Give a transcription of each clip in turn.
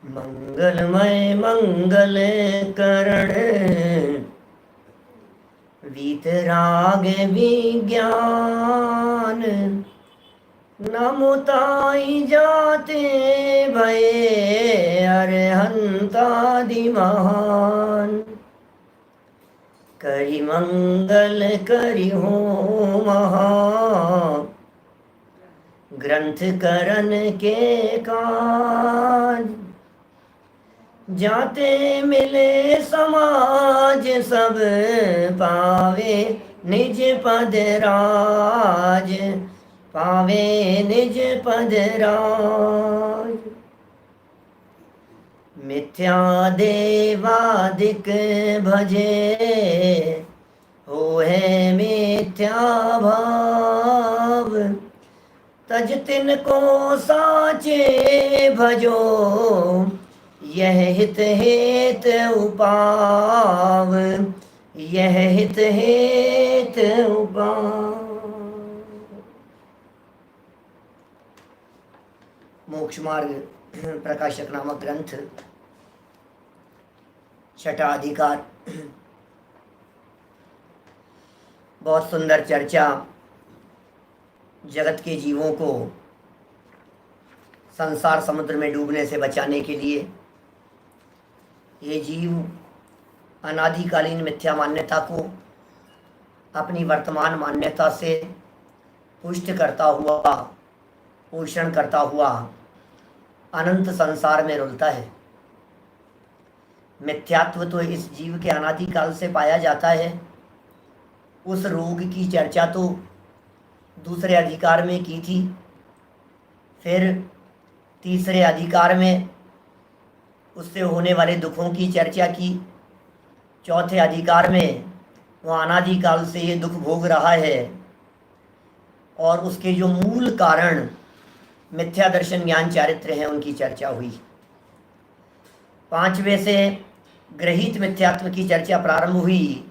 मंगलमय मंगल करण वीतराग विज्ञान नमुताई जाते भये अरहंतादि महान। करि मंगल करि हो महा ग्रंथ करण के काज। जाते मिले समाज सब पावे निज पद राज, पावे निज पद राज। मिथ्या देवादिक भजे हो है मिथ्या भाव। तज तिन को साचे भजो यह हित हेत उपाव, यह हित हेत उपाव। मोक्ष मार्ग प्रकाशक नामक ग्रंथ छठा अधिकार। बहुत सुंदर चर्चा जगत के जीवों को संसार समुद्र में डूबने से बचाने के लिए ये जीव अनादिकालीन मिथ्या मान्यता को अपनी वर्तमान मान्यता से पुष्ट करता हुआ, पोषण करता हुआ अनंत संसार में रुलता है। मिथ्यात्व तो इस जीव के अनादिकाल से पाया जाता है। उस रोग की चर्चा तो दूसरे अधिकार में की थी, फिर तीसरे अधिकार में उससे होने वाले दुखों की चर्चा की, चौथे अधिकार में वह अनादिकाल से ये दुख भोग रहा है और उसके जो मूल कारण मिथ्या दर्शन ज्ञान चारित्र हैं उनकी चर्चा हुई। पांचवें से ग्रहित मिथ्यात्व की चर्चा प्रारंभ हुई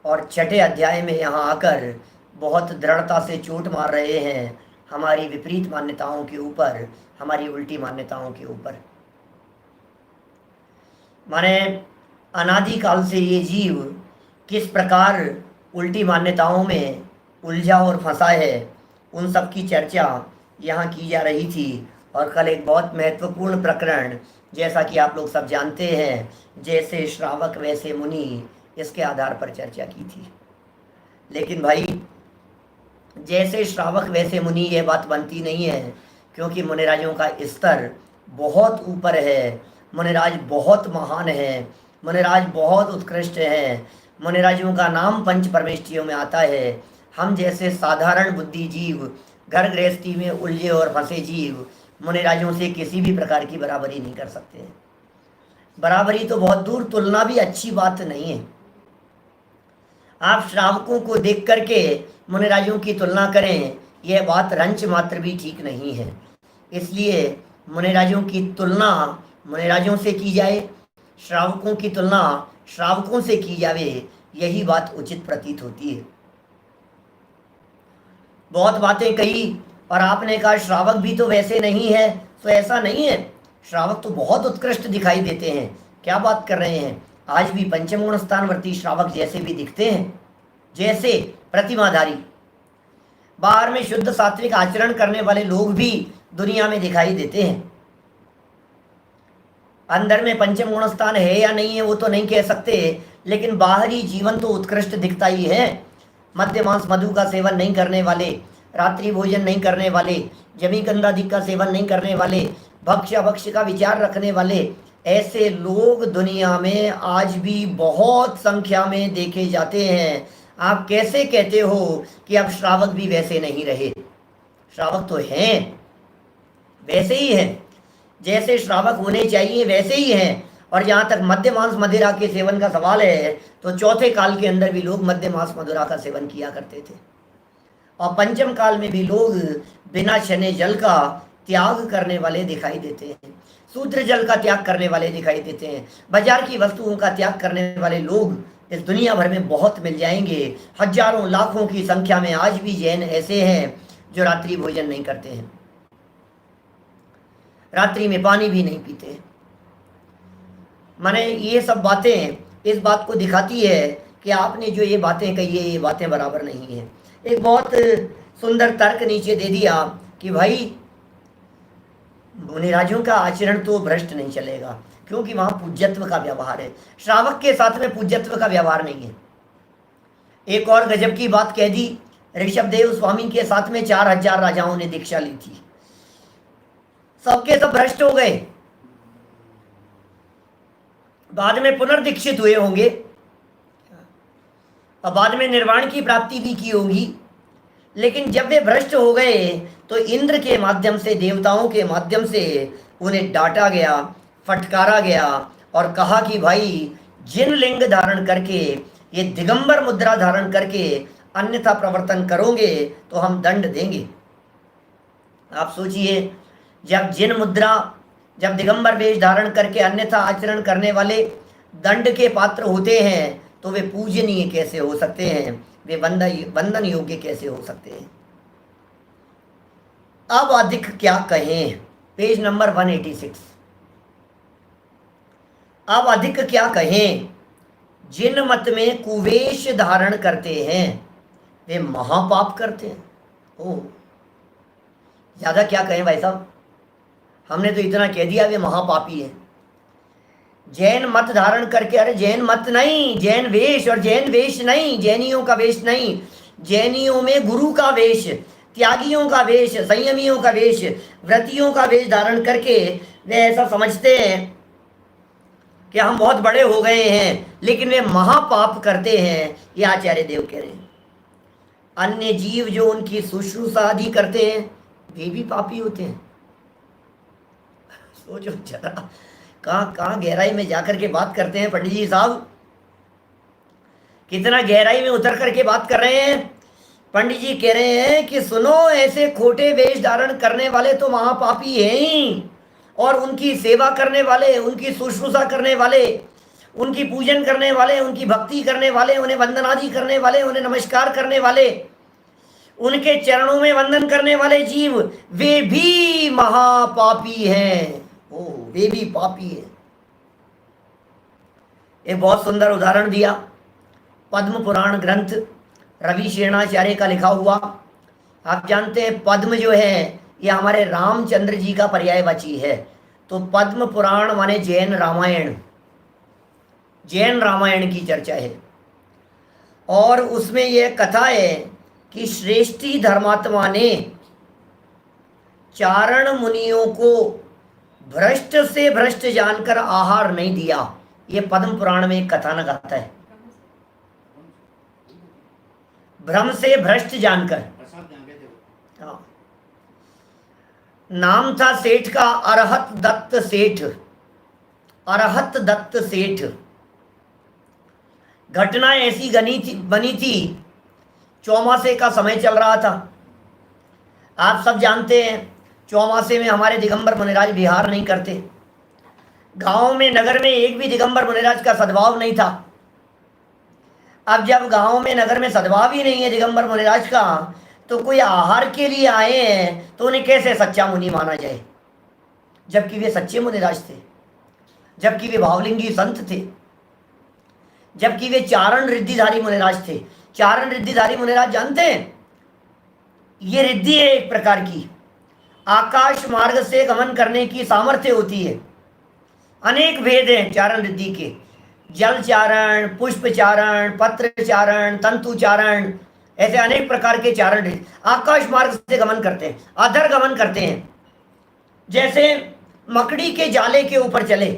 और छठे अध्याय में यहाँ आकर बहुत दृढ़ता से चोट मार रहे हैं हमारी विपरीत मान्यताओं के ऊपर, हमारी उल्टी मान्यताओं के ऊपर। माने अनादिकाल से ये जीव किस प्रकार उल्टी मान्यताओं में उलझा और फंसा है, उन सब की चर्चा यहाँ की जा रही थी। और कल एक बहुत महत्वपूर्ण प्रकरण, जैसा कि आप लोग सब जानते हैं, जैसे श्रावक वैसे मुनि, इसके आधार पर चर्चा की थी। लेकिन भाई, जैसे श्रावक वैसे मुनि ये बात बनती नहीं है, क्योंकि मुनिराजों का स्तर बहुत ऊपर है। मुनिराज बहुत महान है, मुनिराज बहुत उत्कृष्ट हैं। मुनिराजों का नाम पंच परमेष्ठियों में आता है। हम जैसे साधारण बुद्धि जीव, घर गृहस्थी में उलझे और फंसे जीव, मुनिराजों से किसी भी प्रकार की बराबरी नहीं कर सकते हैं। बराबरी तो बहुत दूर, तुलना भी अच्छी बात नहीं है। आप श्रावकों को देख करके मुनिराजों की तुलना करें, यह बात रंच मात्र भी ठीक नहीं है। इसलिए मुनिराजों की तुलना मुनिराजों से की जाए, श्रावकों की तुलना श्रावकों से की जावे, यही बात उचित प्रतीत होती है। बहुत बातें कही और आपने कहा श्रावक भी तो वैसे नहीं है, तो ऐसा नहीं है। श्रावक तो बहुत उत्कृष्ट दिखाई देते हैं। क्या बात कर रहे हैं? आज भी पंचमगुण स्थानवर्ती श्रावक जैसे भी दिखते हैं, जैसे प्रतिमाधारी। बाहर में शुद्ध सात्विक आचरण करने वाले लोग भी दुनिया में दिखाई देते हैं। अंदर में पंचम गुण स्थान है या नहीं है वो तो नहीं कह सकते, लेकिन बाहरी जीवन तो उत्कृष्ट दिखता ही है। मद्य मांस मधु का सेवन नहीं करने वाले, रात्रि भोजन नहीं करने वाले, जमी गंधादि का सेवन नहीं करने वाले, भक्ष्य अभक्ष्य का विचार रखने वाले, ऐसे लोग दुनिया में आज भी बहुत संख्या में देखे जाते हैं। आप कैसे कहते हो कि अब श्रावक भी वैसे नहीं रहे? श्रावक तो हैं, वैसे ही हैं, जैसे श्रावक होने चाहिए वैसे ही हैं। और जहाँ तक मद्य मांस मदिरा के सेवन का सवाल है, तो चौथे काल के अंदर भी लोग मद्य मांस मदिरा का सेवन किया करते थे, और पंचम काल में भी लोग बिना छने जल का त्याग करने वाले दिखाई देते हैं, शूद्र जल का त्याग करने वाले दिखाई देते हैं। बाजार की वस्तुओं का त्याग करने वाले लोग इस दुनिया भर में बहुत मिल जाएंगे। हजारों लाखों की संख्या में आज भी जैन ऐसे हैं जो रात्रि भोजन नहीं करते हैं, रात्रि में पानी भी नहीं पीते। माने ये सब बातें इस बात को दिखाती है कि आपने जो ये बातें कही है ये बातें बराबर नहीं है। एक बहुत सुंदर तर्क नीचे दे दिया कि भाई मुनिराजों का आचरण तो भ्रष्ट नहीं चलेगा, क्योंकि वहां पूज्यत्व का व्यवहार है, श्रावक के साथ में पूज्यत्व का व्यवहार नहीं है। एक और गजब की बात कह दी, ऋषभदेव स्वामी के साथ में 4000 राजाओं ने दीक्षा ली थी, सबके सब भ्रष्ट हो गए, बाद में पुनर्दीक्षित हुए होंगे और बाद में निर्वाण की प्राप्ति भी की होगी, लेकिन जब वे भ्रष्ट हो गए तो इंद्र के माध्यम से, देवताओं के माध्यम से उन्हें डांटा गया, फटकारा गया और कहा कि भाई जिन लिंग धारण करके, ये दिगंबर मुद्रा धारण करके अन्यथा प्रवर्तन करोगे तो हम दंड देंगे। आप सोचिए, जब जिन मुद्रा, जब दिगंबर वेश धारण करके अन्यथा आचरण करने वाले दंड के पात्र होते हैं तो वे पूजनीय कैसे हो सकते हैं, वे वंदन योग्य कैसे हो सकते हैं। अब अधिक क्या कहें, पेज नंबर 186। अब अधिक क्या कहें, जिन मत में कुवेश धारण करते हैं वे महापाप करते हैं। ओ, ज्यादा क्या कहें भाई साहब, हमने तो इतना कह दिया वे महापापी है। जैन मत धारण करके, अरे जैन मत नहीं, जैन वेश, और जैन वेश नहीं, जैनियों का वेश नहीं, जैनियों में गुरु का वेश, त्यागियों का वेश, संयमियों का वेश, व्रतियों का वेश धारण करके वे ऐसा समझते हैं कि हम बहुत बड़े हो गए हैं, लेकिन वे महापाप करते हैं, ये आचार्य देव कह रहे हैं। अन्य जीव जो उनकी शुश्रूषा आदि करते हैं वे भी पापी होते हैं। सोचो जरा, कहाँ गहराई में जाकर के बात करते हैं पंडित जी साहब, कितना गहराई में उतर करके बात कर रहे हैं। पंडित जी कह रहे हैं कि सुनो, ऐसे खोटे वेश धारण करने वाले तो महापापी हैं ही, और उनकी सेवा करने वाले, उनकी शुश्रूषा करने वाले, उनकी पूजन करने वाले, उनकी भक्ति करने वाले, उन्हें वंदनादि करने वाले, उन्हें नमस्कार करने वाले, उनके चरणों में वंदन करने वाले जीव, वे भी महापापी हैं। ओ, वे भी पापी है। एक बहुत सुंदर उदाहरण दिया, पद्म पुराण ग्रंथ रवि शेणाचार्य का लिखा हुआ। आप जानते हैं पद्म जो है ये हमारे रामचंद्र जी का पर्यायवाची है, तो पद्म पुराण माने जैन रामायण, जैन रामायण की चर्चा है, और उसमें यह कथा है कि श्रेष्ठी धर्मात्मा ने चारण मुनियों को भ्रष्ट से भ्रष्ट जानकर आहार नहीं दिया। ये पद्म पुराण में एक कथानक आता है, भ्रम से भ्रष्ट जानकर। हाँ, नाम था सेठ का अरहत दत्त सेठ, अरहत दत्त सेठ। घटना ऐसी बनी थी, चौमासे का समय चल रहा था। आप सब जानते हैं चौमासे में हमारे दिगंबर मुनिराज विहार नहीं करते। गांव में, नगर में एक भी दिगंबर मुनिराज का सद्भाव नहीं था। अब जब गांव में, नगर में सद्भाव ही नहीं है दिगंबर मुनिराज का, तो कोई आहार के लिए आए हैं तो उन्हें कैसे सच्चा मुनि माना जाए, जबकि वे सच्चे मुनिराज थे, जबकि वे भावलिंगी संत थे, जबकि वे चारण रिद्धिधारी मुनिराज थे। चारण रिद्धिधारी मुनिराज जानते हैं, ये रिद्धि है एक प्रकार की, आकाश मार्ग से गमन करने की सामर्थ्य होती है। अनेक भेद हैं चारण रिद्धि के, जल चारण, पुष्प चारण, पत्र चारण, तंतु चारण, ऐसे अनेक प्रकार के चारण आकाश मार्ग से गमन करते हैं, अधर गमन करते हैं। जैसे मकड़ी के जाले के ऊपर चले,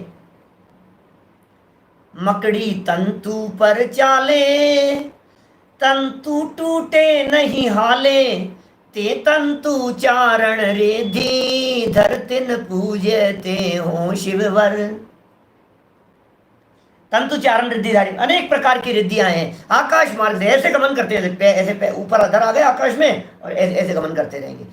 मकड़ी तंतु पर चाले, तंतु टूटे नहीं हाले, ते तंतु चारण रिद्धि, धरतिन पूजते हो शिववर। तंतु चारण रिद्धिधारी, अनेक प्रकार की रिद्धियां हैं, आकाश मार्ग से ऐसे गमन करते हैं, ऐसे ऊपर अधर आ गए आकाश में और ऐसे गमन करते रहेंगे।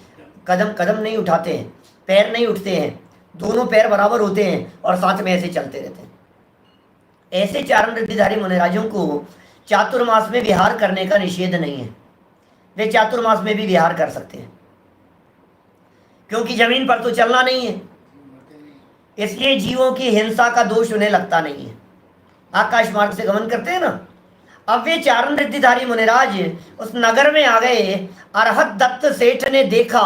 कदम कदम नहीं उठाते हैं, पैर नहीं उठते हैं, दोनों पैर बराबर होते हैं और साथ में ऐसे चलते रहते हैं। ऐसे चारण रिद्धिधारी मुनिराजों को चातुर्मास में विहार करने का निषेध नहीं है, वे चातुर्मास में भी विहार कर सकते हैं, क्योंकि जमीन पर तो चलना नहीं है। इसलिए जीवों की हिंसा का दोष उन्हें लगता नहीं है, आकाश मार्ग से गमन करते हैं ना। अब वे चारण रिद्धिधारी मुनिराज उस नगर में आ गए। अरहत दत्त सेठ ने देखा,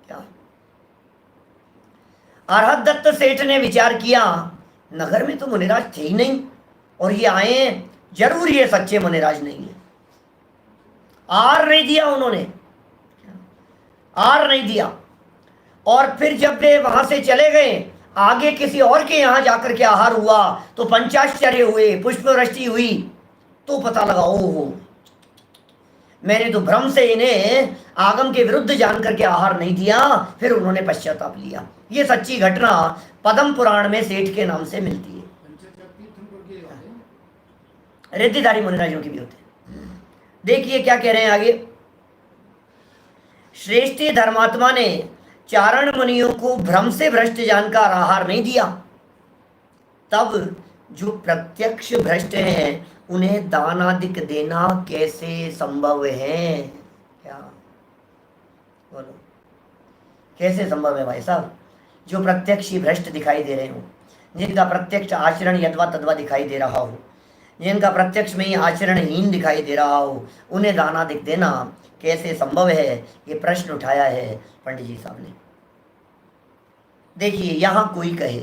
क्या, अरहत दत्त सेठ ने विचार किया, नगर में तो मुनिराज थे ही नहीं, और ये आए हैं, जरूर ये सच्चे मुनिराज नहीं है। आर नहीं दिया उन्होंने, आर नहीं दिया। और फिर जब वे वहां से चले गए, आगे किसी और के यहां जाकर के आहार हुआ, तो पंचाश्चर्य हुए, पुष्प वृष्टि हुई, तो पता लगा ओहो, मैंने तो भ्रम से इन्हें आगम के विरुद्ध जान करके आहार नहीं दिया। फिर उन्होंने पश्चाताप लिया। ये सच्ची घटना पद्म पुराण में सेठ के नाम से मिलती है। रिद्धिधारी मुनिराजों की भी होते हैं। देखिए क्या कह रहे हैं आगे। श्रेष्ठी धर्मात्मा ने चारण मुनियों को भ्रम से भ्रष्ट जानकर आहार नहीं दिया, तब जो प्रत्यक्ष भ्रष्ट हैं उन्हें दानादिक देना कैसे संभव है? क्या बोलो, कैसे संभव है भाई साहब? जो प्रत्यक्ष ही भ्रष्ट दिखाई दे रहे हो, जिनका प्रत्यक्ष आचरण यदवा तद्वा दिखाई दे रहा हो, जिनका प्रत्यक्ष में ही आचरणहीन दिखाई दे रहा हो, उन्हें दानादिक देना कैसे संभव है? ये प्रश्न उठाया है पंडित जी साहब ने। देखिए यहां कोई कहे,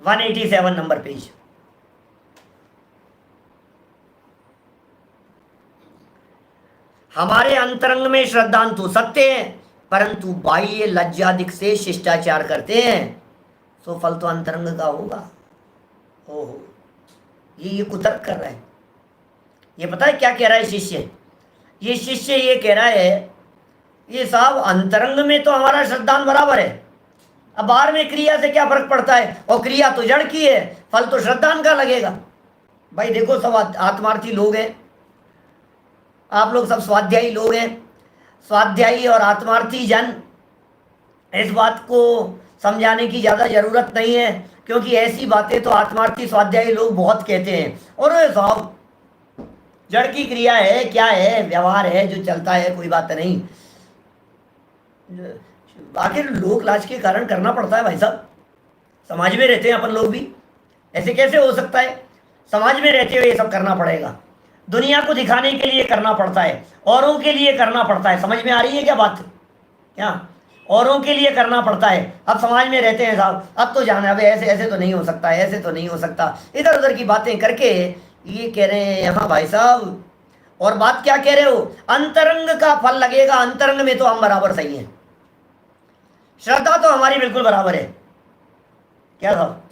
187 नंबर पेज, हमारे अंतरंग में श्रद्धांतु सत्य है, परंतु बाह्य लज्जादिक से शिष्टाचार करते हैं, तो फल तो अंतरंग का होगा। ओहो, ये कुतर्क कर रहा है। ये पता है क्या कह रहा है शिष्य? ये शिष्य ये कह रहा है, ये साहब अंतरंग में तो हमारा श्रद्धांत बराबर है, अब बाहर में क्रिया से क्या फर्क पड़ता है? और क्रिया तो जड़ की है, फल तो श्रद्धांत का लगेगा। भाई देखो, सब आत्मार्थी लोग हैं, आप लोग सब स्वाध्यायी लोग हैं। स्वाध्यायी और आत्मार्थी जन, इस बात को समझाने की ज़्यादा ज़रूरत नहीं है, क्योंकि ऐसी बातें तो आत्मार्थी स्वाध्यायी लोग बहुत कहते हैं। और साहब जड़ की क्रिया है, क्या है, व्यवहार है जो चलता है, कोई बात नहीं। आखिर लोक लाज के कारण करना पड़ता है भाई साहब, समाज में रहते हैं अपन लोग भी, ऐसे कैसे हो सकता है? समाज में रहते हुए ये सब करना पड़ेगा, दुनिया को दिखाने के लिए करना पड़ता है, औरों के लिए करना पड़ता है। समझ में आ रही है क्या बात? क्या औरों के लिए करना पड़ता है? अब समाज में रहते हैं साहब, अब तो जाना, अब ऐसे ऐसे तो नहीं हो सकता, ऐसे तो नहीं हो सकता, इधर उधर की बातें करके ये कह रहे हैं यहाँ भाई साहब। और बात क्या कह रहे हो? अंतरंग का फल लगेगा, अंतरंग में तो हम बराबर सही हैं, श्रद्धा तो हमारी बिल्कुल बराबर है। क्या साहब?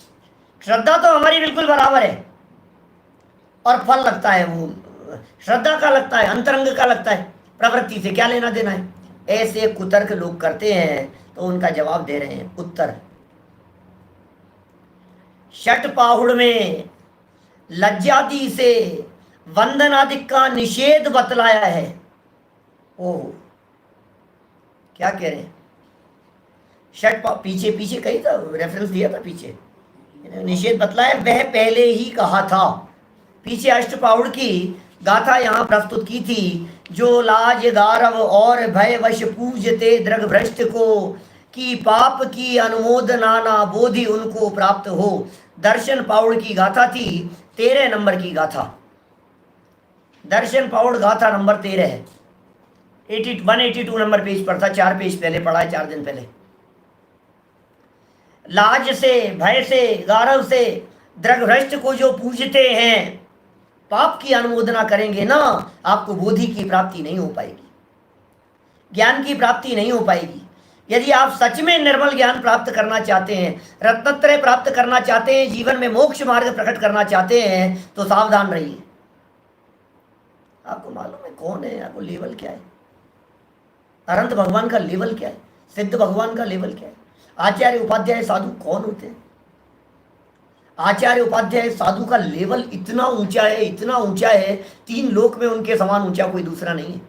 श्रद्धा तो हमारी बिल्कुल बराबर है, और फल लगता है वो श्रद्धा का लगता है, अंतरंग का लगता है, प्रवृत्ति से क्या लेना देना है? ऐसे कुतर्क लोग करते हैं, तो उनका जवाब दे रहे हैं। उत्तर, षट पाहुड़ में लज्जादि से वंदनादिक का निषेध बतलाया है। ओह, क्या कह रहे हैं? षट पीछे पीछे कही था, रेफरेंस दिया था पीछे, निषेध बतलाया, वह पहले ही कहा था। पीछे अष्टपाहुड़ की गाथा यहाँ प्रस्तुत की थी, जो लाज गारव और भयवश पूजते दृग भ्रष्ट को, कि पाप की अनुमोदना ना बोधि उनको प्राप्त हो। दर्शन पाउड़ की गाथा थी, 13 नंबर की गाथा, दर्शन पाउड़ गाथा नंबर 13 है, 182 नंबर पेज पर था, 4 पेज पहले पढ़ा है, 4 दिन पहले। लाज से, भय से, गारव से दृग भ्रष्ट को जो पूजते हैं, पाप की अनुमोदना करेंगे ना, आपको बोधि की प्राप्ति नहीं हो पाएगी, ज्ञान की प्राप्ति नहीं हो पाएगी। यदि आप सच में निर्मल ज्ञान प्राप्त करना चाहते हैं, रत्नत्रय प्राप्त करना चाहते हैं, जीवन में मोक्ष मार्ग प्रकट करना चाहते हैं, तो सावधान रहिए। आपको मालूम है कौन है, आपको लेवल क्या है, अनंत भगवान का लेवल क्या है, सिद्ध भगवान का लेवल क्या है, आचार्य उपाध्याय साधु कौन होते हैं? आचार्य उपाध्याय साधु का लेवल इतना ऊंचा है, इतना ऊंचा है, 3 लोक में उनके समान ऊंचा कोई दूसरा नहीं है।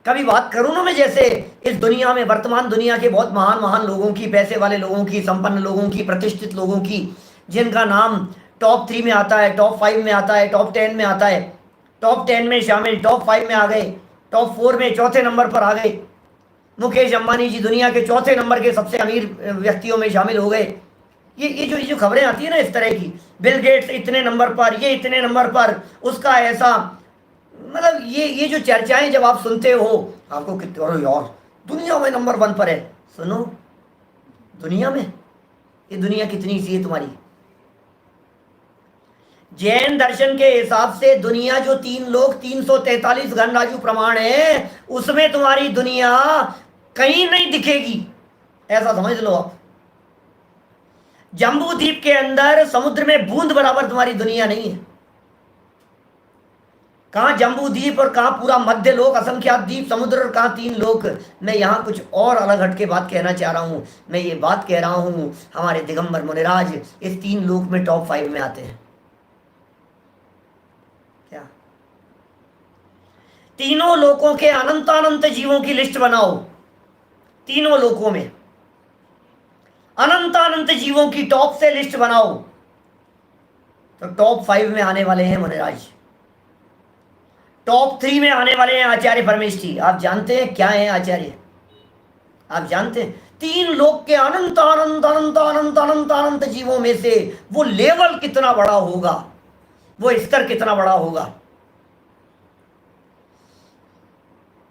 कभी बात करूं ना मैं, जैसे इस दुनिया में, वर्तमान दुनिया के बहुत महान महान लोगों की, पैसे वाले लोगों की, संपन्न लोगों की, प्रतिष्ठित लोगों की, जिनका नाम टॉप 3 में आता है, टॉप 5 में आता है, टॉप 10 में आता है, टॉप 10 में शामिल, टॉप 5 में आ गए, टॉप 4 में चौथे नंबर पर आ गए, मुकेश अंबानी जी दुनिया के चौथे नंबर के सबसे अमीर व्यक्तियों में शामिल हो गए। ये जो खबरें आती है ना इस तरह की, बिल गेट्स इतने नंबर पर, ये इतने नंबर पर, उसका ऐसा, मतलब ये जो चर्चाएं जब आप सुनते हो आपको कितने, अरे यार दुनिया में नंबर 1 पर है। सुनो, दुनिया में, ये दुनिया कितनी सी है तुम्हारी? जैन दर्शन के हिसाब से दुनिया जो 3 लोग 343 घन राजू प्रमाण है, उसमें तुम्हारी दुनिया कहीं नहीं दिखेगी, ऐसा समझ लो आप। जम्बू द्वीप के अंदर समुद्र में बूंद बराबर तुम्हारी दुनिया नहीं है। कहां जम्बू द्वीप और कहां पूरा मध्य लोक, असंख्यात द्वीप समुद्र, और कहां 3 लोक। मैं यहां कुछ और अलग हटके बात कहना चाह रहा हूं। मैं ये बात कह रहा हूं, हमारे दिगंबर मुनिराज इस 3 लोक में टॉप 5 में आते हैं। क्या? तीनों लोकों के अनंतानंत जीवों की लिस्ट बनाओ, तीनों लोकों में अनंतानंत जीवों की टॉप से लिस्ट बनाओ, तो टॉप 5 में आने वाले हैं मुनिराज। टॉप 3 में आने वाले हैं आचार्य परमेष्ठी। आप जानते हैं क्या है आचार्य? आप जानते हैं 3 लोक के अनंत अनंत अनंत अनंत अनंत अनंत जीवों में से वो लेवल कितना बड़ा होगा, वो स्तर कितना बड़ा होगा।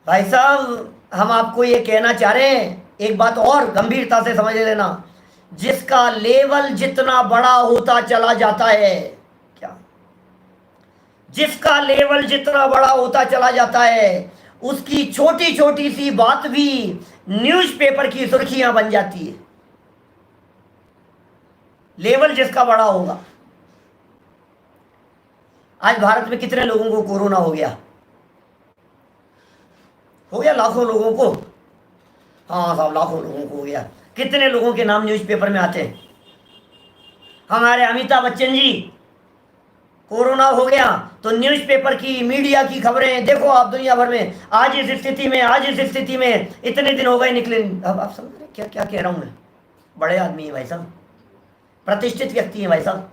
भाई साहब, हम आपको ये कहना चाह रहे हैं, एक बात और गंभीरता से समझ लेना, जिसका लेवल जितना बड़ा होता चला जाता है, क्या, जिसका लेवल जितना बड़ा होता चला जाता है, उसकी छोटी छोटी सी बात भी न्यूज़पेपर की सुर्खियां बन जाती है। लेवल जिसका बड़ा होगा। आज भारत में कितने लोगों को कोरोना हो गया? हो गया लाखों लोगों को। हाँ साहब, लाखों लोगों को हो गया। कितने लोगों के नाम न्यूज़पेपर में आते हैं? हमारे अमिताभ बच्चन जी, कोरोना हो गया तो न्यूज़पेपर की, मीडिया की खबरें देखो आप, दुनिया भर में आज इस स्थिति में, आज इस स्थिति में, इतने दिन हो गए निकले। अब आप समझ रहे क्या क्या कह रहा हूं मैं? बड़े आदमी है भाई साहब, प्रतिष्ठित व्यक्ति है भाई साहब।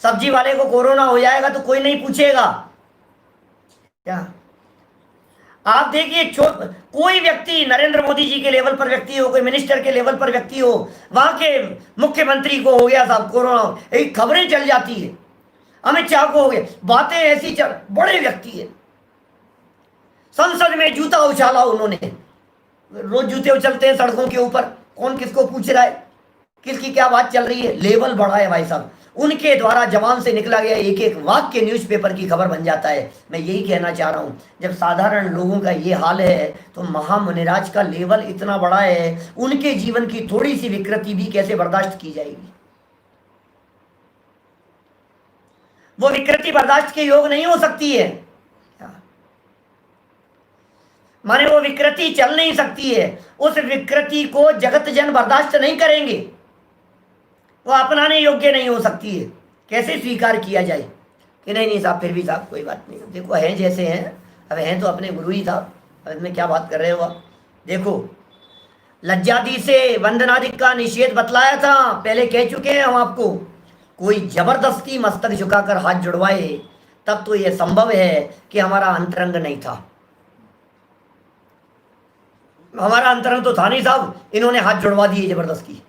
सब्जी वाले को कोरोना हो जाएगा तो कोई नहीं पूछेगा क्या? आप देखिए, कोई व्यक्ति, नरेंद्र मोदी जी के लेवल पर व्यक्ति हो, कोई मिनिस्टर के लेवल पर व्यक्ति हो, वहां के मुख्यमंत्री को हो गया साहब कोरोना, एक खबरें चल जाती है। अमित शाह को हो गया, बातें ऐसी चल, बड़े व्यक्ति है। संसद में जूता उछाला उन्होंने, रोज जूते उछलते हैं सड़कों के ऊपर, कौन किसको पूछ रहा है, किसकी क्या बात चल रही है। लेवल बढ़ा है भाई साहब, उनके द्वारा जबान से निकला गया एक एक वाक्य न्यूज़पेपर की खबर बन जाता है। मैं यही कहना चाह रहा हूं, जब साधारण लोगों का ये हाल है तो महामुनिराज का लेवल इतना बड़ा है, उनके जीवन की थोड़ी सी विकृति भी कैसे बर्दाश्त की जाएगी? वो विकृति बर्दाश्त के योग नहीं हो सकती है, माने वो विकृति चल नहीं सकती है। उस विकृति को जगत जन बर्दाश्त नहीं करेंगे, वो अपनाने योग्य नहीं हो सकती है। कैसे स्वीकार किया जाए कि नहीं नहीं साहब, फिर भी साहब कोई बात नहीं, देखो हैं जैसे हैं, अब हैं तो अपने गुरु ही साहब, अब इसमें क्या बात कर रहे हो आप? देखो, लज्जादि से वंदनादि का निषेध बतलाया था, पहले कह चुके हैं हम आपको। कोई जबरदस्ती मस्तक झुकाकर हाथ जुड़वाए तब तो यह संभव है कि हमारा अंतरंग नहीं था। हमारा अंतरंग तो था नहीं साहब, इन्होंने हाथ जुड़वा दिए जबरदस्ती।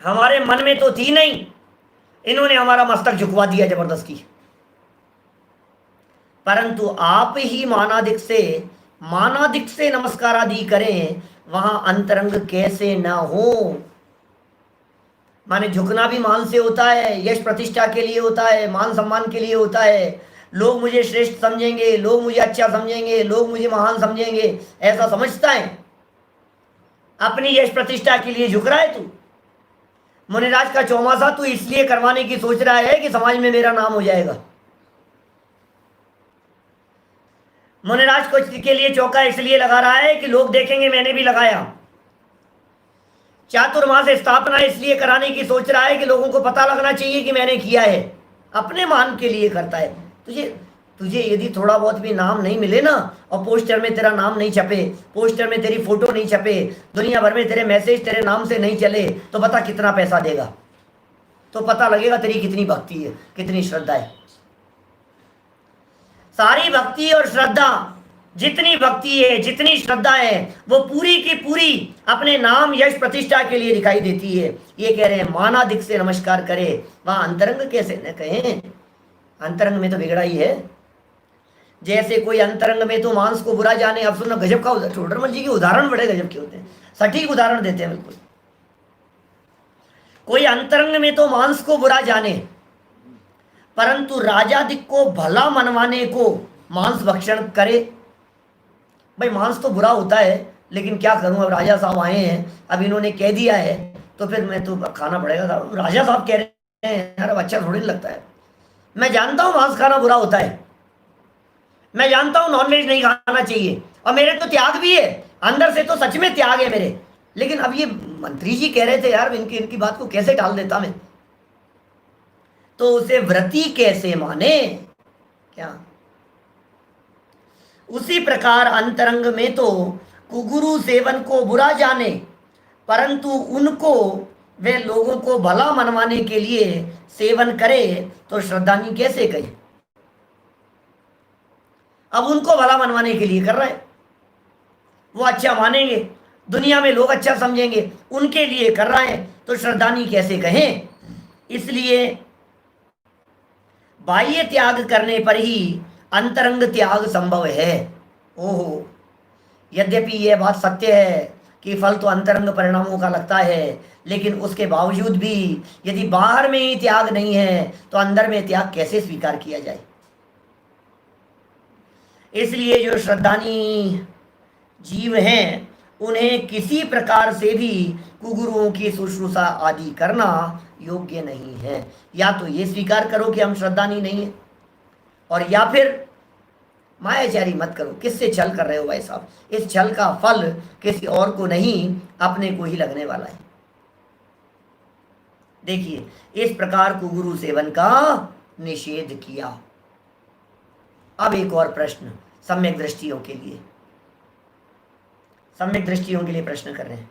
हमारे मन में तो थी नहीं, इन्होंने हमारा मस्तक झुकवा दिया जबरदस्ती। परंतु आप ही मानादिक से नमस्कार आदि करें, वहां अंतरंग कैसे ना हो। माने झुकना भी मान से होता है, यश प्रतिष्ठा के लिए होता है, मान सम्मान के लिए होता है। लोग मुझे श्रेष्ठ समझेंगे, लोग मुझे अच्छा समझेंगे, लोग मुझे महान समझेंगे, ऐसा समझता है। अपनी यश प्रतिष्ठा के लिए झुक रहा है तू। मुनिराज का चौमासा तू इसलिए करवाने की सोच रहा है कि समाज में मेरा नाम हो जाएगा। मुनिराज को के लिए चौका इसलिए लगा रहा है कि लोग देखेंगे मैंने भी लगाया। चातुर्मास स्थापना इसलिए कराने की सोच रहा है कि लोगों को पता लगना चाहिए कि मैंने किया है। अपने मान के लिए करता है। तुझे यदि थोड़ा बहुत भी नाम नहीं मिले ना, और पोस्टर में तेरा नाम नहीं छपे, पोस्टर में तेरी फोटो नहीं छपे, दुनिया भर में तेरे मैसेज तेरे नाम से नहीं चले, तो पता कितना पैसा देगा, तो पता लगेगा तेरी कितनी भक्ति है, कितनी श्रद्धा है। सारी भक्ति और श्रद्धा जितनी भक्ति है, जितनी श्रद्धा है, वो पूरी की पूरी अपने नाम यश प्रतिष्ठा के लिए दिखाई देती है। ये कह रहे हैं मानादिक से नमस्कार करे, वहां अंतरंग कैसे न कहें? अंतरंग में तो बिगड़ा ही है। जैसे कोई अंतरंग में तो मांस को बुरा जाने। अब सुनो गजब का टोडरमल जी के उदाहरण बड़े गजब के होते हैं, सटीक उदाहरण देते हैं बिल्कुल। कोई अंतरंग में तो मांस को बुरा जाने, परंतु राजादिक को भला मनवाने को मांस भक्षण करे। भाई मांस तो बुरा होता है, लेकिन क्या करूं, अब राजा साहब आए हैं, अब इन्होंने कह दिया है तो फिर मैं तो खाना पड़ेगा। राजा साहब कह रहे हैं यार, अब अच्छा थोड़ी लगता है। मैं जानता हूं मांस खाना बुरा होता है, मैं जानता हूं नॉनवेज नहीं खाना चाहिए, और मेरे तो त्याग भी है, अंदर से तो सच में त्याग है मेरे। लेकिन अब ये मंत्री जी कह रहे थे यार, इनकी बात को कैसे टाल देता मैं? तो उसे व्रती कैसे माने क्या? उसी प्रकार अंतरंग में तो कुगुरु सेवन को बुरा जाने, परंतु उनको वे लोगों को भला मनवाने के लिए सेवन करे तो श्रद्धानी कैसे कहे? अब उनको भला मनवाने के लिए कर रहा है, वो अच्छा मानेंगे, दुनिया में लोग अच्छा समझेंगे, उनके लिए कर रहा है, तो श्रद्धानी कैसे कहें? इसलिए बाह्य त्याग करने पर ही अंतरंग त्याग संभव है। ओहो, यद्यपि यह बात सत्य है कि फल तो अंतरंग परिणामों का लगता है, लेकिन उसके बावजूद भी यदि बाहर में ही त्याग नहीं है तो अंदर में त्याग कैसे स्वीकार किया जाए? इसलिए जो श्रद्धानी जीव हैं, उन्हें किसी प्रकार से भी कुगुरुओं की शुश्रूषा आदि करना योग्य नहीं है। या तो ये स्वीकार करो कि हम श्रद्धानी नहीं है, और या फिर मायाचारी मत करो। किससे छल कर रहे हो भाई साहब? इस छल का फल किसी और को नहीं, अपने को ही लगने वाला है। देखिए, इस प्रकार कुगुरु सेवन का निषेध किया। अब एक और प्रश्न सम्यक दृष्टियों के लिए, सम्यक दृष्टियों के लिए प्रश्न कर रहे हैं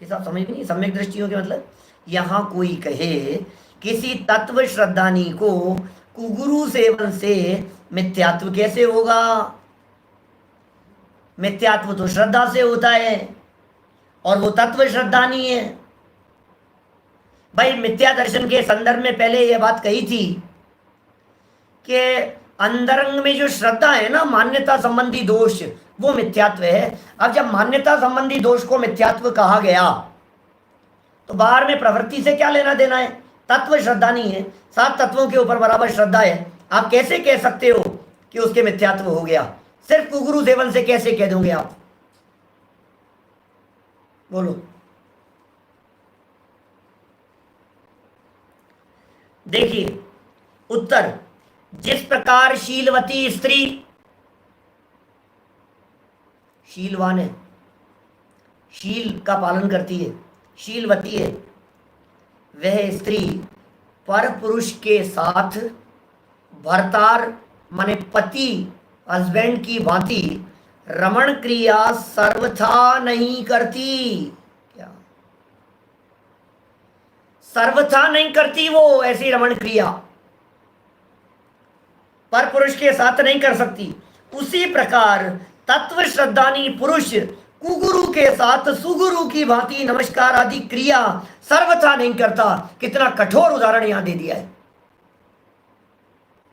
कि साहब समझ भी नहीं सम्यक दृष्टियों के मतलब। यहां कोई कहे किसी तत्व श्रद्धानी को कुगुरु सेवन से मिथ्यात्व कैसे होगा? मिथ्यात्व तो श्रद्धा से होता है, और वो तत्व श्रद्धानी है। भाई मिथ्या दर्शन के संदर्भ में पहले यह बात कही थी कि अंतरंग में जो श्रद्धा है ना, मान्यता संबंधी दोष, वो मिथ्यात्व है। अब जब मान्यता संबंधी दोष को मिथ्यात्व कहा गया, तो बाहर में प्रवृत्ति से क्या लेना देना है? तत्व श्रद्धा नहीं है, 7 तत्वों के ऊपर बराबर श्रद्धा है। आप कैसे कह सकते हो कि उसके मिथ्यात्व हो गया? सिर्फ कुगुरु सेवन से कैसे कह दोगे आप? बोलो। देखिए उत्तर, जिस प्रकार शीलवती स्त्री शीलवान है, शील का पालन करती है, शीलवती है, वह स्त्री पर पुरुष के साथ भर्तार माने पति हस्बैंड की भांति रमण क्रिया सर्वथा नहीं करती। क्या सर्वथा नहीं करती? वो ऐसी रमण क्रिया पर पुरुष के साथ नहीं कर सकती। उसी प्रकार तत्व श्रद्धानी पुरुष कुगुरु के साथ सुगुरु की भांति नमस्कार आदि क्रिया सर्वथा नहीं करता। कितना कठोर उदाहरण यहां दे दिया है।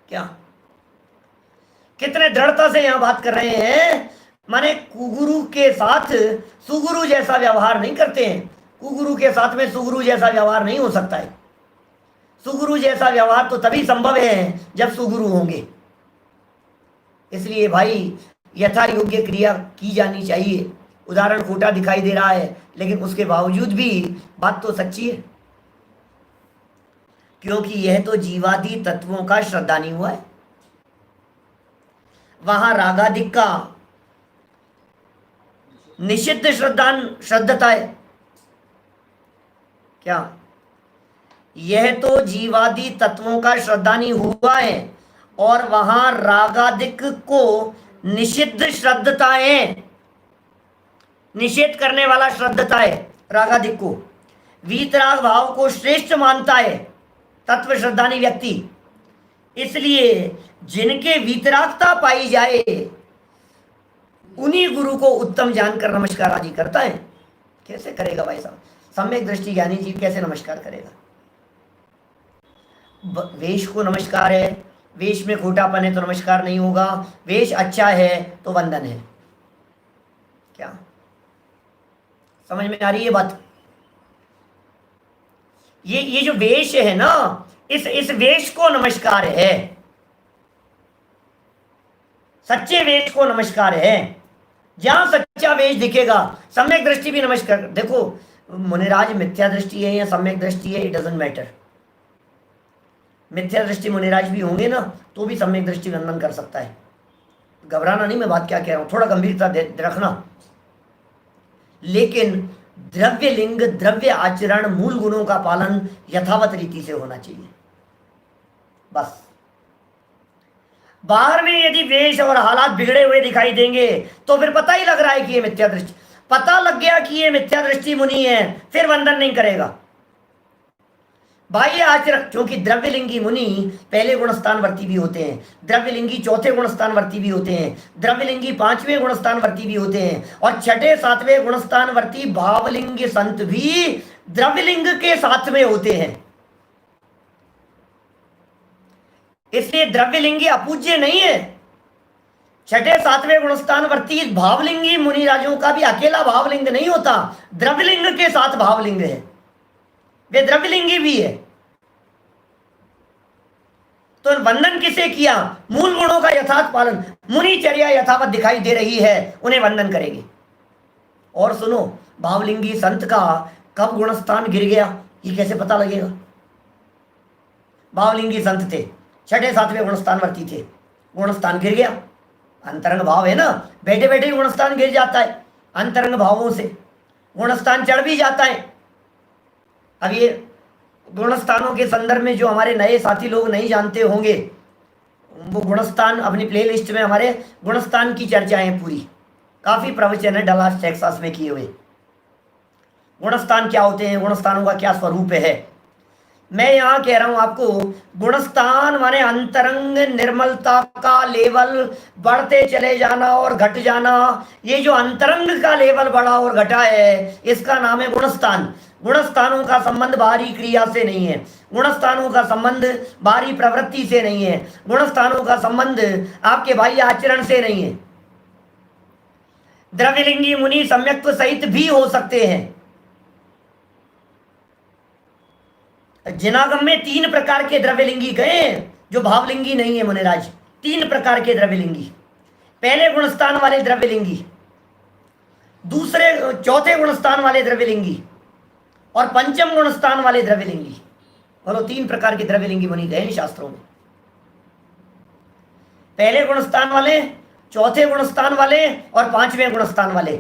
क्या कितने दृढ़ता से यहां बात कर रहे हैं। माने कुगुरु के साथ सुगुरु जैसा व्यवहार नहीं करते हैं। कुगुरु के साथ में सुगुरु जैसा व्यवहार नहीं हो सकता है। सुगुरु जैसा व्यवहार तो तभी संभव है जब सुगुरु होंगे। इसलिए भाई यथा योग्य क्रिया की जानी चाहिए। उदाहरण खोटा दिखाई दे रहा है, लेकिन उसके बावजूद भी बात तो सच्ची है, क्योंकि यह तो जीवादि तत्वों का श्रद्धानी हुआ है। वहां रागादिक का निषिद्ध श्रद्धता है। क्या यह तो जीवादि तत्वों का श्रद्धानी हुआ है, और वहां रागादिक को निषिद्ध श्रद्धता है, निषेध करने वाला श्रद्धता है। रागादिक को वीतराग भाव को श्रेष्ठ मानता है तत्व श्रद्धानी व्यक्ति। इसलिए जिनके वीतरागता पाई जाए उन्हीं गुरु को उत्तम जानकर नमस्कार आदि करता है। कैसे करेगा भाई साहब? सम्यक दृष्टि ज्ञानी जीव कैसे नमस्कार करेगा? वेश को नमस्कार है, वेश में खोटापन है तो नमस्कार नहीं होगा, वेश अच्छा है तो वंदन है। क्या समझ में आ रही है बात? ये जो वेश है ना, इस वेश को नमस्कार है, सच्चे वेश को नमस्कार है। जहां सच्चा वेश दिखेगा, सम्यक दृष्टि भी नमस्कार। देखो मुनिराज मिथ्या दृष्टि है या सम्यक दृष्टि है, इट डजंट मैटर। मिथ्या दृष्टि मुनिराज भी होंगे ना तो भी सम्यक दृष्टि वंदन कर सकता है। घबराना नहीं, मैं बात क्या कह रहा हूं, थोड़ा गंभीरता रखना। लेकिन द्रव्य लिंग, द्रव्य आचरण, मूल गुणों का पालन यथावत रीति से होना चाहिए, बस। बाहर में यदि वेश और हालात बिगड़े हुए दिखाई देंगे तो फिर पता ही लग रहा है कि ये मिथ्या दृष्टि, पता लग गया कि ये मिथ्या दृष्टि मुनि है, फिर वंदन नहीं करेगा। बाह्य आचरण, क्योंकि द्रव्यलिंगी मुनि पहले गुणस्थानवर्ती भी होते हैं, द्रव्यलिंगी चौथे गुणस्थानवर्ती भी होते हैं, द्रव्यलिंगी पांचवें गुणस्थानवर्ती भी होते हैं, और छठे सातवें गुणस्थानवर्ती भावलिंगी संत भी द्रव्यलिंग के साथ में होते हैं। इसलिए द्रव्यलिंगी अपूज्य नहीं है। छठे सातवें गुणस्थानवर्ती भावलिंगी मुनिराजों का भी अकेला भावलिंग नहीं होता, द्रव्यलिंग के साथ भावलिंग है, वे द्रव्यलिंगी भी है। तो वंदन किसे किया? मूल गुणों का यथार्थ पालन, मुनिचर्या यथावत दिखाई दे रही है, उन्हें वंदन करेंगे। और सुनो, भावलिंगी संत का कब गुणस्थान गिर गया ये कैसे पता लगेगा? भावलिंगी संत थे, छठे सातवें गुणस्थानवर्ती थे, गुणस्थान गिर गया। अंतरंग भाव है ना, बैठे बैठे ही गुणस्थान गिर जाता है, अंतरंग भावों से गुणस्थान चढ़ भी जाता है। अब ये गुणस्थानों के संदर्भ में जो हमारे नए साथी लोग नहीं जानते होंगे, वो गुणस्थान अपनी प्लेलिस्ट में हमारे गुणस्थान की चर्चाएं पूरी, काफी प्रवचन है डलास टेक्सास में किए हुए। गुणस्थान क्या होते हैं, गुणस्थानों का क्या स्वरूप है। मैं यहाँ कह रहा हूं आपको, गुणस्थान माने अंतरंग निर्मलता का लेवल बढ़ते चले जाना और घट जाना। ये जो अंतरंग का लेवल बढ़ा और घटा है, इसका नाम है गुणस्थान। गुणस्थानों का संबंध बाहरी क्रिया से नहीं है, गुणस्थानों का संबंध बाहरी प्रवृत्ति से नहीं है, गुणस्थानों का संबंध आपके बाह्य आचरण से नहीं है। द्रव्यलिंगी मुनि सम्यक्त्व सहित भी हो सकते हैं। जिनागम में 3 प्रकार के द्रव्यलिंगी गए जो भावलिंगी नहीं है मुनिराज। 3 प्रकार के द्रव्यलिंगी, पहले गुणस्थान वाले द्रव्यलिंगी, दूसरे चौथे गुणस्थान वाले द्रव्यलिंगी और पंचम गुणस्थान वाले द्रव्यलिंगी। बोलो, 3 प्रकार के द्रव्यलिंगी मुनि गए हैं शास्त्रों में। पहले गुणस्थान वाले, चौथे गुणस्थान वाले और 5वें गुणस्थान वाले,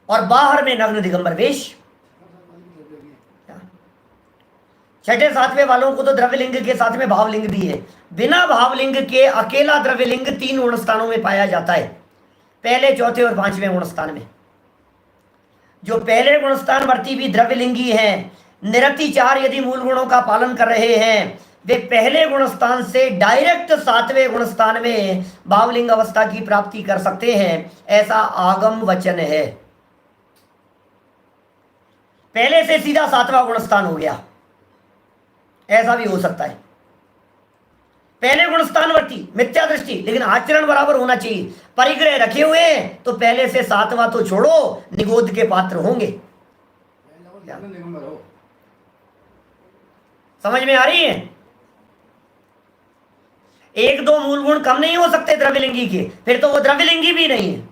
और बाहर में नग्न दिगंबर वेश। छठे सातवें वालों को तो द्रव्यलिंग के साथ में भावलिंग भी है। बिना भावलिंग के अकेला द्रव्यलिंग 3 गुणस्थानों में पाया जाता है, पहले चौथे और 5वें गुणस्थान में। जो पहले गुणस्थान वर्ती भी द्रव्यलिंगी हैं, निरतिचार यदि मूल गुणों का पालन कर रहे हैं, वे पहले गुणस्थान से डायरेक्ट 7वें गुणस्थान में भावलिंग अवस्था की प्राप्ति कर सकते हैं, ऐसा आगम वचन है। पहले से सीधा 7वां गुणस्थान हो गया, ऐसा भी हो सकता है। पहले गुणस्थानवर्ती मिथ्या दृष्टि, लेकिन आचरण बराबर होना चाहिए। परिग्रह रखे हुए हैं तो पहले से 7वां तो छोड़ो, निगोद के पात्र होंगे। समझ में आ रही है? 1-2 मूल गुण कम नहीं हो सकते द्रव्यलिंगी के, फिर तो वो द्रव्यलिंगी भी नहीं है।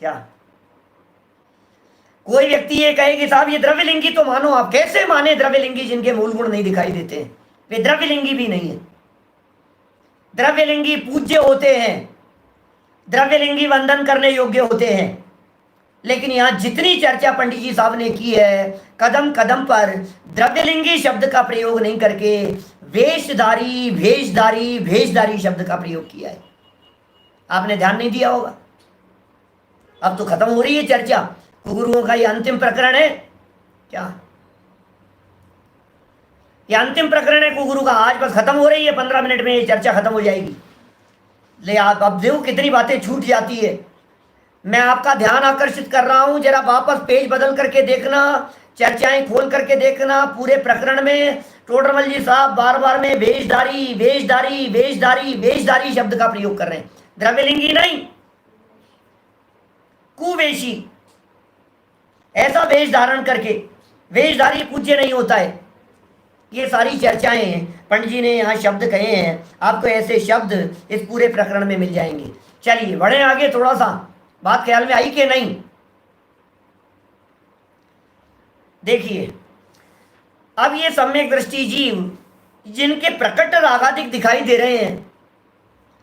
क्या कोई व्यक्ति ये कहे कि साहब ये द्रव्यलिंगी तो मानो, आप कैसे माने द्रव्यलिंगी जिनके मूल गुण नहीं दिखाई देते हैं? वे द्रव्यलिंगी भी नहीं है। द्रव्यलिंगी पूज्य होते हैं, द्रव्यलिंगी वंदन करने योग्य होते हैं, लेकिन यहां जितनी चर्चा पंडित जी साहब ने की है, कदम कदम पर द्रव्यलिंगी शब्द का प्रयोग नहीं करके वेशधारी, भेषधारी, भेषधारी शब्द का प्रयोग किया है। आपने ध्यान नहीं दिया होगा। अब तो खत्म हो रही है चर्चा, गुरुओं का ये अंतिम प्रकरण है। क्या ये अंतिम प्रकरण है गुरु का? आज बस खत्म हो रही है, 15 मिनट में ये चर्चा खत्म हो जाएगी। ले आप अब देखो कितनी बातें छूट जाती है। मैं आपका ध्यान आकर्षित कर रहा हूं, जरा वापस पेज बदल करके देखना, चर्चाएं खोल करके देखना। पूरे प्रकरण में टोडरमल जी साहब बार बार में वेशधारी वेशधारी वेशधारी वेशधारी शब्द का प्रयोग कर रहे हैं, द्रव्यलिंगी नहीं, कुवेशी। ऐसा वेश धारण करके वेशधारी पूज्य नहीं होता है। ये सारी चर्चाएं पंडित जी ने यहाँ शब्द कहे हैं, आपको ऐसे शब्द इस पूरे प्रकरण में मिल जाएंगे। चलिए बढ़े आगे, थोड़ा सा बात ख्याल में आई कि नहीं। देखिए अब ये सम्यक दृष्टि जीव जिनके प्रकट रागादिक दिखाई दे रहे हैं,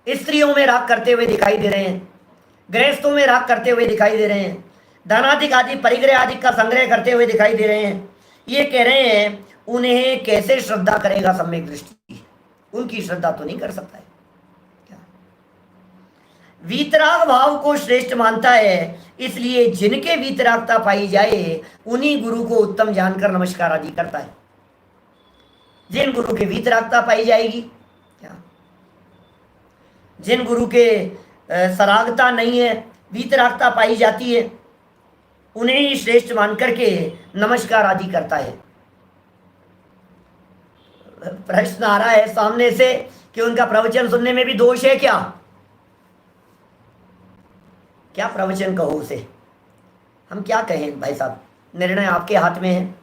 स्त्रियों में राग करते हुए दिखाई दे रहे हैं, गृहस्थों में राग करते हुए दिखाई दे रहे हैं, धनाधिक आदि परिग्रह आदि का संग्रह करते हुए दिखाई दे रहे हैं, ये कह रहे हैं उन्हें कैसे श्रद्धा करेगा सम्यक दृष्टि, उनकी श्रद्धा तो नहीं कर सकता है। क्या वीतराग भाव को श्रेष्ठ मानता है, इसलिए जिनके वीतरागता पाई जाए उन्हीं गुरु को उत्तम जानकर नमस्कार आदि करता है। जिन गुरु के वीतरागता पाई जाएगी, क्या जिन गुरु के सरागता नहीं है, वीतरागता पाई जाती है, उन्हें ही श्रेष्ठ मान करके नमस्कार आदि करता है। प्रश्न आ रहा है सामने से कि उनका प्रवचन सुनने में भी दोष है क्या? क्या प्रवचन कहो उसे, हम क्या कहें भाई साहब, निर्णय आपके हाथ में है।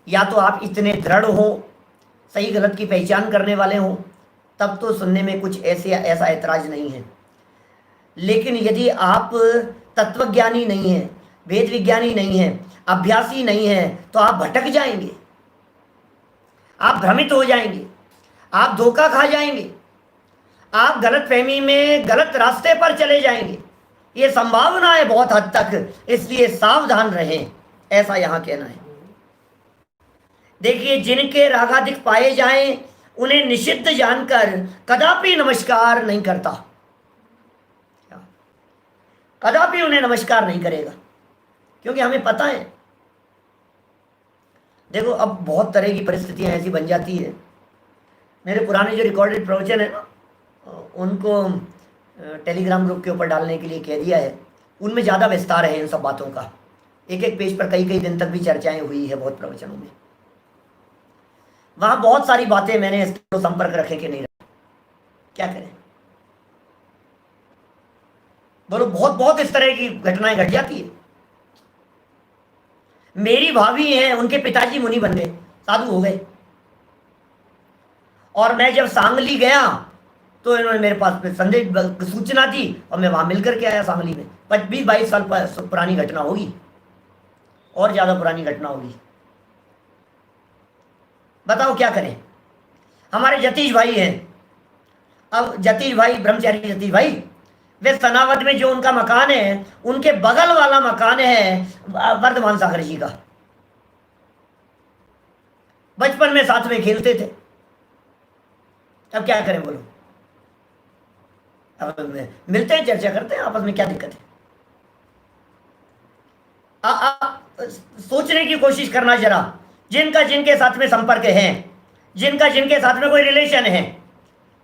या तो आप इतने दृढ़ हो, सही गलत की पहचान करने वाले हो, तब तो सुनने में कुछ ऐसा ऐतराज नहीं है। लेकिन यदि आप तत्वज्ञानी नहीं है, वेद विज्ञानी नहीं है, अभ्यासी नहीं है, तो आप भटक जाएंगे, आप भ्रमित हो जाएंगे, आप धोखा खा जाएंगे, आप गलत फहमी में गलत रास्ते पर चले जाएंगे। ये संभावना है बहुत हद तक, इसलिए सावधान रहें, ऐसा यहां कहना है। देखिए जिनके रागादिक पाए जाएं उन्हें निषिद्ध जानकर कदापि नमस्कार नहीं करता, कदापि उन्हें नमस्कार नहीं करेगा, क्योंकि हमें पता है। देखो अब बहुत तरह की परिस्थितियां ऐसी बन जाती है। मेरे पुराने जो रिकॉर्डेड प्रवचन है ना, उनको टेलीग्राम ग्रुप के ऊपर डालने के लिए कह दिया है। उनमें ज़्यादा विस्तार है इन सब बातों का, एक एक पेज पर कई कई दिन तक भी चर्चाएं हुई है बहुत प्रवचनों में। वहां बहुत सारी बातें मैंने इसको संपर्क रखे कि नहीं रखे, क्या करें बोलो, बहुत बहुत इस तरह की घटनाएं घट जाती है। मेरी भाभी हैं, उनके पिताजी मुनि बन गए, साधु हो गए, और मैं जब सांगली गया तो इन्होंने मेरे पास संदेश सूचना दी और मैं वहां मिलकर के आया। सांगली में 20-22 साल पुरानी घटना होगी, और ज्यादा पुरानी घटना होगी। बताओ क्या करें। हमारे जतीश भाई हैं, अब जतीश भाई, ब्रह्मचारी जतीश भाई, वे सनावद में जो उनका मकान है, उनके बगल वाला मकान है वर्धमान सागर जी का। बचपन में साथ में खेलते थे, अब क्या करें बोलो। अब मिलते हैं, चर्चा करते हैं आपस में, क्या दिक्कत है। सोचने की कोशिश करना जरा, जिनका जिनके साथ में संपर्क है, जिनका जिनके साथ में कोई रिलेशन है,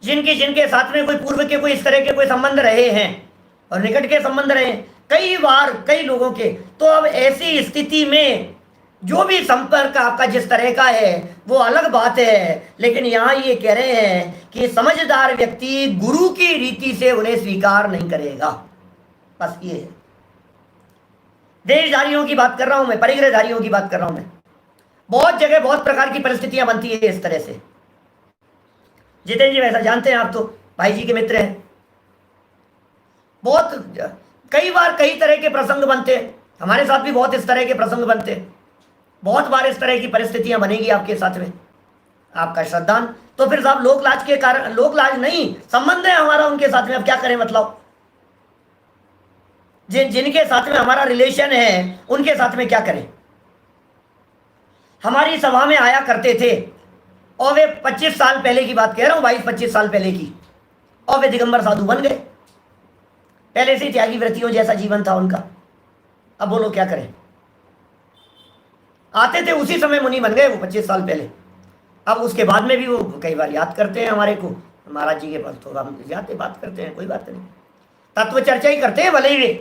जिनके साथ में कोई पूर्व के कोई इस तरह के कोई संबंध रहे हैं और निकट के संबंध रहे कई बार कई लोगों के, तो अब ऐसी स्थिति में जो भी संपर्क आपका जिस तरह का है वो अलग बात है। लेकिन यहाँ ये कह रहे हैं कि समझदार व्यक्ति गुरु की रीति से उन्हें स्वीकार नहीं करेगा, बस ये है। देशधारियों की बात कर रहा हूं मैं, परिग्रहधारियों की बात कर रहा हूं मैं। बहुत जगह बहुत प्रकार की परिस्थितियां बनती है इस तरह से। जितेंद्र जी वैसा जानते हैं आप, तो भाई जी के मित्र हैं। बहुत कई बार कई तरह के प्रसंग बनते, हमारे साथ भी बहुत इस तरह के प्रसंग बनते, बहुत बार इस तरह की परिस्थितियां बनेगी आपके साथ में। आपका श्रद्धान तो फिर साहब लोक लाज के कारण, लोक लाज नहीं, संबंध है हमारा उनके साथ में, अब क्या करें मतलब। जिनके साथ में हमारा रिलेशन है उनके साथ में क्या करें। हमारी सभा में आया करते थे, और वे 25 साल पहले की बात कह रहा हूं, 22-25 साल पहले की, और वे दिगंबर साधु बन गए। पहले से त्यागी व्रतियों जैसा जीवन था उनका। अब बोलो क्या करें। आते थे उसी समय मुनि बन गए वो 25 साल पहले। अब उसके बाद में भी वो कई बार याद करते हैं हमारे को, महाराज जी के पास तो हम जाते बात करते हैं, कोई बात नहीं, तत्व चर्चा ही करते हैं भले ही वे,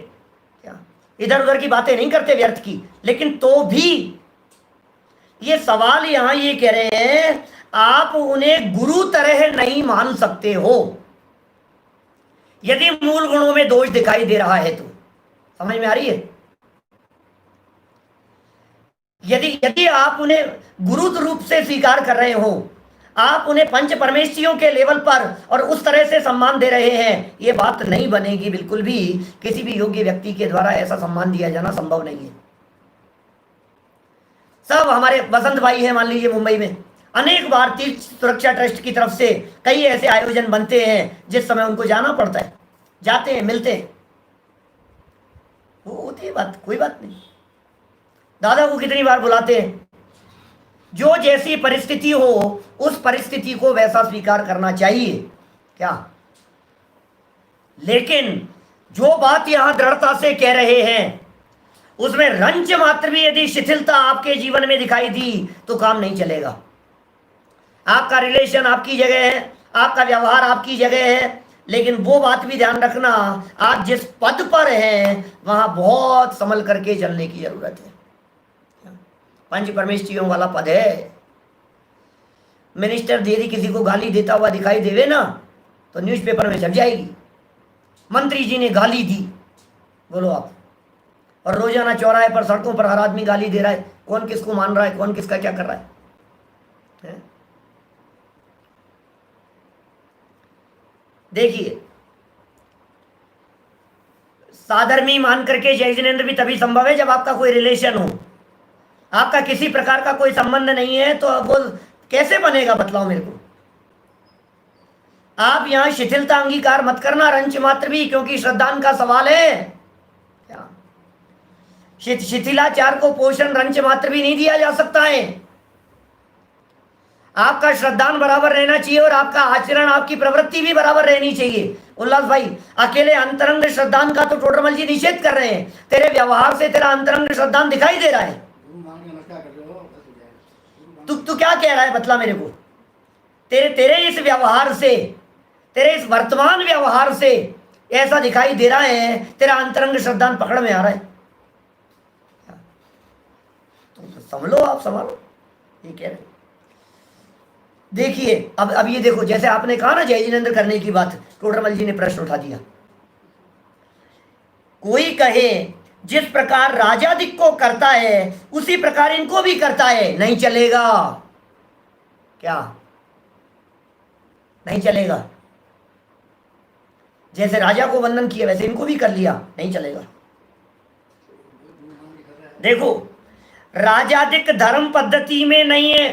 क्या इधर उधर की बातें नहीं करते व्यर्थ की। लेकिन तो भी ये सवाल यहां ये कह रहे हैं, आप उन्हें गुरु तरह नहीं मान सकते हो यदि मूल गुणों में दोष दिखाई दे रहा है तो। समझ में आ रही है? यदि यदि आप उन्हें गुरु रूप से स्वीकार कर रहे हो, आप उन्हें पंच परमेश्वरियों के लेवल पर और उस तरह से सम्मान दे रहे हैं, ये बात नहीं बनेगी बिल्कुल भी। किसी भी योग्य व्यक्ति के द्वारा ऐसा सम्मान दिया जाना संभव नहीं है। सब हमारे बसंत भाई हैं, मान लीजिए मुंबई में अनेक बार तीर्थ सुरक्षा ट्रस्ट की तरफ से कई ऐसे आयोजन बनते हैं जिस समय उनको जाना पड़ता है, जाते हैं, मिलते हैं, वो होती है बात, कोई बात नहीं। दादा को कितनी बार बुलाते हैं। जो जैसी परिस्थिति हो उस परिस्थिति को वैसा स्वीकार करना चाहिए, क्या? लेकिन जो बात यहां दृढ़ता से कह रहे हैं उसमें रंच मात्र भी यदि शिथिलता आपके जीवन में दिखाई दी तो काम नहीं चलेगा। आपका रिलेशन आपकी जगह है, आपका व्यवहार आपकी जगह है, लेकिन वो बात भी ध्यान रखना, आप जिस पद पर हैं वहां बहुत संभल करके चलने की जरूरत है। पंच परमेश्वरियों वाला पद है। मिनिस्टर यदि किसी को गाली देता हुआ दिखाई देवे ना तो न्यूज़पेपर में छप जाएगी, मंत्री जी ने गाली दी, बोलो आप। और रोजाना चौराहे पर, सड़कों पर हर आदमी गाली दे रहा है, कौन किसको मान रहा है, कौन किसका क्या कर रहा है? देखिए, साधर्मी मान करके जय जिनेंद्र भी तभी संभव है जब आपका कोई रिलेशन हो। आपका किसी प्रकार का कोई संबंध नहीं है तो वो कैसे बनेगा, बतलाओ मेरे को। आप यहां शिथिलता अंगीकार मत करना रंच मात्र भी, क्योंकि श्रद्धान का सवाल है। क्या शिथिलाचार को पोषण रंच मात्र भी नहीं दिया जा सकता है। आपका श्रद्धान बराबर रहना चाहिए और आपका आचरण, आपकी प्रवृत्ति भी बराबर रहनी चाहिए। उल्लास भाई, अकेले अंतरंग श्रद्धान का तो टोडरमल जी निषेध कर रहे हैं, तेरे व्यवहार से तेरा अंतरंग श्रद्धान दिखाई दे रहा है। तू क्या कह रहा है, बतला मेरे को। तेरे इस व्यवहार से, तेरे इस वर्तमान व्यवहार से ऐसा दिखाई दे रहा है तेरा अंतरंग श्रद्धान पकड़ में आ रहा है। तो संभलो, आप संभालो, ये कह रहे। देखिए अब ये देखो, जैसे आपने कहा ना जय जिनेंद्र करने की बात, टोडरमल जी ने प्रश्न उठा दिया। कोई कहे जिस प्रकार राजाधिक को करता है उसी प्रकार इनको भी करता है, नहीं चलेगा। क्या नहीं चलेगा? जैसे राजा को वंदन किया वैसे इनको भी कर लिया, नहीं चलेगा। देखो, राजाधिक धर्म पद्धति में नहीं है।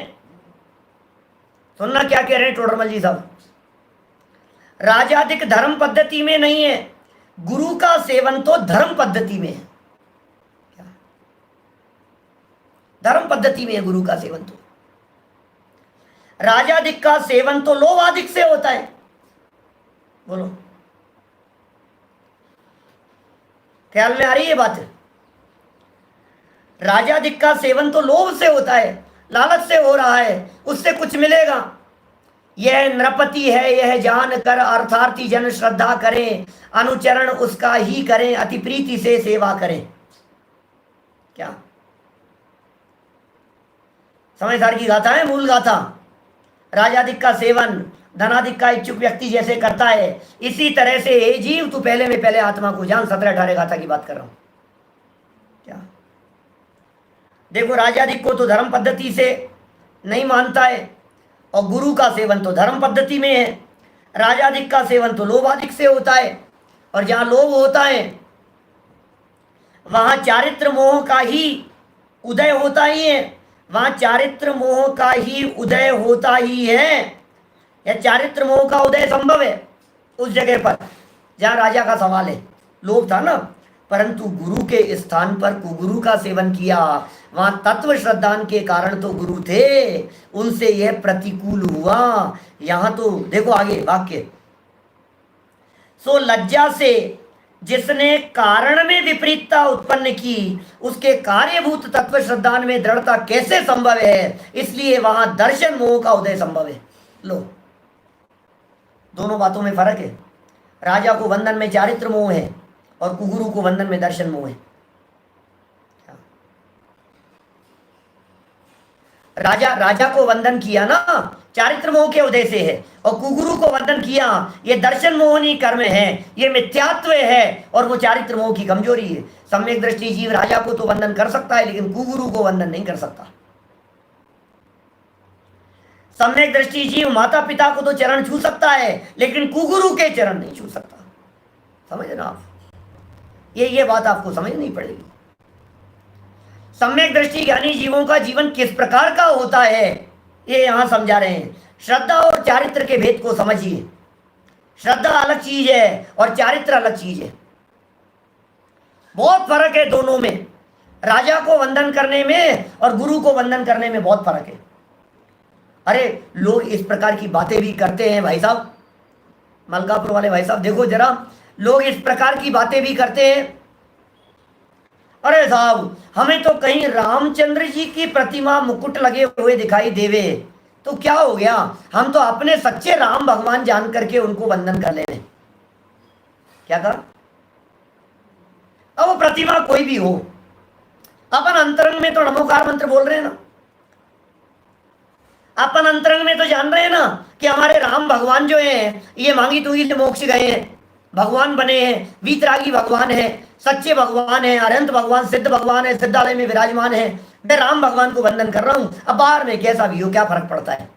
सुनना क्या कह रहे हैं टोडरमल जी साहब। राजाधिक धर्म पद्धति में नहीं है, गुरु का सेवन तो धर्म पद्धति में है। क्या? धर्म पद्धति में है गुरु का सेवन। तो राजाधिक का सेवन तो लोभाधिक से होता है। बोलो, ख्याल में आ रही है बात? राजाधिक का सेवन तो लोभ से होता है, लालच से हो रहा है, उससे कुछ मिलेगा। यह नृपति है, यह जान कर अर्थार्थी जन श्रद्धा करें, अनुचरण उसका ही करें, अति प्रीति से सेवा करें। क्या समझदार की गाथा है, मूल गाथा। राजाधिक का सेवन धनाधिक का इच्छुक व्यक्ति जैसे करता है, इसी तरह से हे जीव तू पहले में पहले आत्मा को जान। 17-18 गाथा की बात कर रहा हूं। क्या देखो, राजाधिक को तो धर्म पद्धति से नहीं मानता है और गुरु का सेवन तो धर्म पद्धति में है। राजाधिक का सेवन तो लोभाधिक से होता है, और जहां लोभ होता है वहां चारित्र मोह का ही उदय होता ही है। वहां चारित्र मोह का ही उदय होता ही है। या चारित्र मोह का उदय संभव है उस जगह पर जहां राजा का सवाल है, लोभ था ना। परंतु गुरु के स्थान पर कुगुरु का सेवन किया, वहां तत्व श्रद्धान के कारण तो गुरु थे, उनसे यह प्रतिकूल हुआ। यहां तो देखो आगे वाक्य, सो लज्जा से जिसने कारण में विपरीतता उत्पन्न की, उसके कार्यभूत तत्व श्रद्धान में दृढ़ता कैसे संभव है? इसलिए वहां दर्शन मोह का उदय संभव है। लो, दोनों बातों में फर्क है। राजा को बंधन में चारित्र मोह है और कुगुरु को बंधन में दर्शन मोह है। राजा को वंदन किया ना चारित्र मोह के उदय से है, और कुगुरु को वंदन किया ये दर्शन मोहनी कर्म है, ये मिथ्यात्व है और वो चारित्र मोह की कमजोरी है। सम्यक दृष्टि जीव राजा को तो वंदन कर सकता है लेकिन कुगुरु को वंदन नहीं कर सकता। सम्यक दृष्टि जीव माता पिता को तो चरण छू सकता है लेकिन कुगुरु के चरण नहीं छू सकता। समझना आप, ये बात आपको समझनी पड़ेगी। सम्यक दृष्टि ज्ञानी जीवों का जीवन किस प्रकार का होता है ये यहां समझा रहे हैं। श्रद्धा और चारित्र के भेद को समझिए। श्रद्धा अलग चीज है और चारित्र अलग चीज है, बहुत फर्क है दोनों में। राजा को वंदन करने में और गुरु को वंदन करने में बहुत फर्क है। अरे लोग इस प्रकार की बातें भी करते हैं भाई साहब, मलकापुर वाले भाई साहब देखो जरा, लोग इस प्रकार की बातें भी करते हैं। अरे साहब हमें तो कहीं रामचंद्र जी की प्रतिमा मुकुट लगे हुए दिखाई देवे तो क्या हो गया, हम तो अपने सच्चे राम भगवान जान करके उनको वंदन कर लेने। क्या कहा? अब वो प्रतिमा कोई भी हो, अपन अंतरंग में तो नमोकार मंत्र बोल रहे हैं ना, अपन अंतरंग में तो जान रहे हैं ना कि हमारे राम भगवान जो हैं ये मांगी तुंगी से मोक्ष गए हैं, भगवान बने हैं, वीतरागी भगवान है, सच्चे भगवान है, अनंत भगवान, सिद्ध भगवान है, सिद्धालय में विराजमान है। मैं राम भगवान को वंदन कर रहा हूं, अब बाहर में कैसा भी हो क्या फर्क पड़ता है?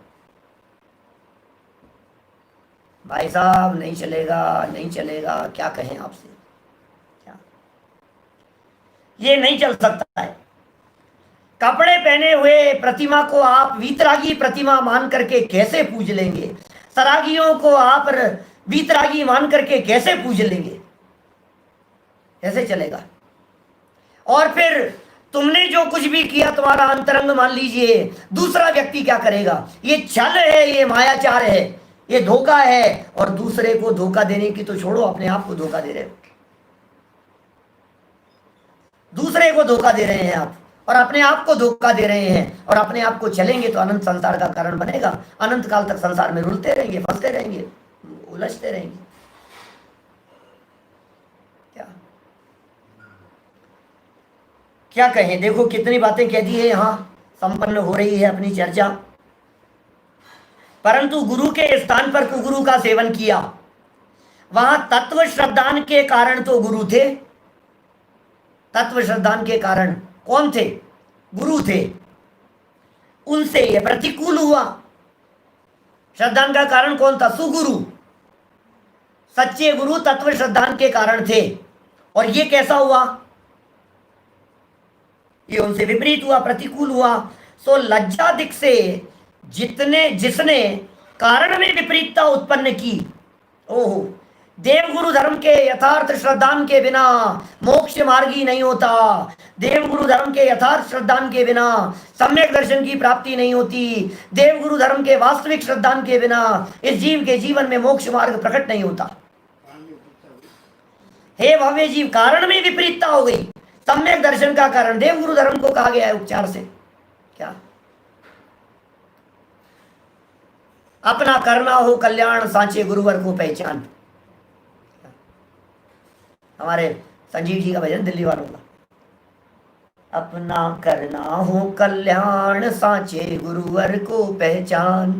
भाई साहब नहीं चलेगा, नहीं चलेगा, क्या कहें आपसे, क्या ये नहीं चल सकता है। कपड़े पहने हुए प्रतिमा को आप वीतरागी प्रतिमा मान करके कैसे पूज लेंगे? सरागियों को आप वीतरागी मान करके कैसे पूज लेंगे? कैसे चलेगा? और फिर तुमने जो कुछ भी किया तुम्हारा अंतरंग मान लीजिए, दूसरा व्यक्ति क्या करेगा? ये छल है, ये मायाचार है, ये धोखा है। और दूसरे को धोखा देने की तो छोड़ो, अपने आप को धोखा दे रहे हो। दूसरे को धोखा दे रहे हैं आप और अपने आप को धोखा दे रहे हैं, और अपने आप को चलेंगे तो अनंत संसार का कारण बनेगा। अनंत काल तक संसार में रुलते रहेंगे, फंसते रहेंगे, उलझते रहेंगे। क्या कहें, देखो कितनी बातें कह दी है, यहां संपन्न हो रही है अपनी चर्चा। परंतु गुरु के स्थान पर कुगुरु का सेवन किया, वहां तत्व श्रद्धान के कारण तो गुरु थे। तत्व श्रद्धान के कारण कौन थे? गुरु थे। उनसे यह प्रतिकूल हुआ। श्रद्धान का कारण कौन था? सुगुरु। सच्चे गुरु तत्व श्रद्धान के कारण थे। और ये कैसा हुआ? ये उनसे विपरीत हुआ, प्रतिकूल हुआ। सो लज्जादिक से जिसने कारण में विपरीतता उत्पन्न की, ओहो, देवगुरु धर्म के यथार्थ श्रद्धान के बिना मोक्ष मार्गी नहीं होता। देवगुरु धर्म के यथार्थ श्रद्धान के बिना सम्यक दर्शन की प्राप्ति नहीं होती। देवगुरु धर्म के वास्तविक श्रद्धान के बिना इस जीव के जीवन में मोक्ष मार्ग प्रकट नहीं होता। हे भव्य जीव, कारण में विपरीतता हो गई। सम्यक दर्शन का कारण देवगुरु धर्म को कहा गया है उपचार से। क्या अपना करना हो कल्याण, सांचे गुरुवर को पहचान। हमारे संजीव जी का भजन दिल्ली वालों का, अपना करना हो कल्याण, सांचे गुरुवर को पहचान।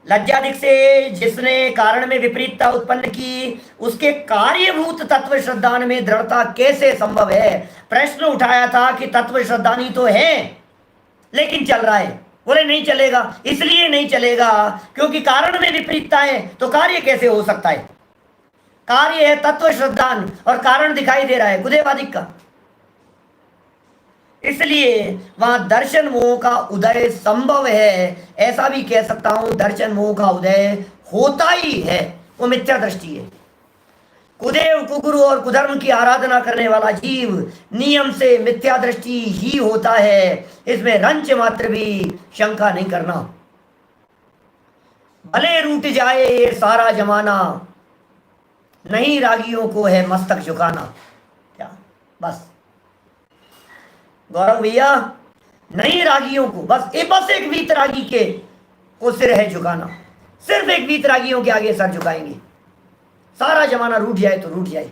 लज्जादिक से जिसने कारण में विपरीतता उत्पन्न की, उसके कार्यभूत तत्व श्रद्धान में दृढ़ता कैसे संभव है? प्रश्न उठाया था कि तत्व श्रद्धानी तो है लेकिन चल रहा है। बोले नहीं चलेगा। इसलिए नहीं चलेगा क्योंकि कारण में विपरीतता है, तो कार्य कैसे हो सकता है? कार्य है तत्व श्रद्धान और कारण दिखाई दे रहा है गुदेवादिक का। इसलिए वहां दर्शन मोह का उदय संभव है। ऐसा भी कह सकता हूं, दर्शन मोह का उदय होता ही है, वो मिथ्या दृष्टि है। कुदेव, कुगुरु और कुधर्म की आराधना करने वाला जीव नियम से मिथ्या दृष्टि ही होता है, इसमें रंच मात्र भी शंका नहीं करना। भले रूठ जाए ये सारा जमाना, नहीं रागियों को है मस्तक झुकाना। क्या बस गौरव भैया, नहीं रागियों को, बस एक वीतरागी के वो सिर है झुकाना। सिर्फ एक वीतरागियों के आगे सर झुकाएंगे। सारा जमाना रूठ जाए तो रूठ जाए,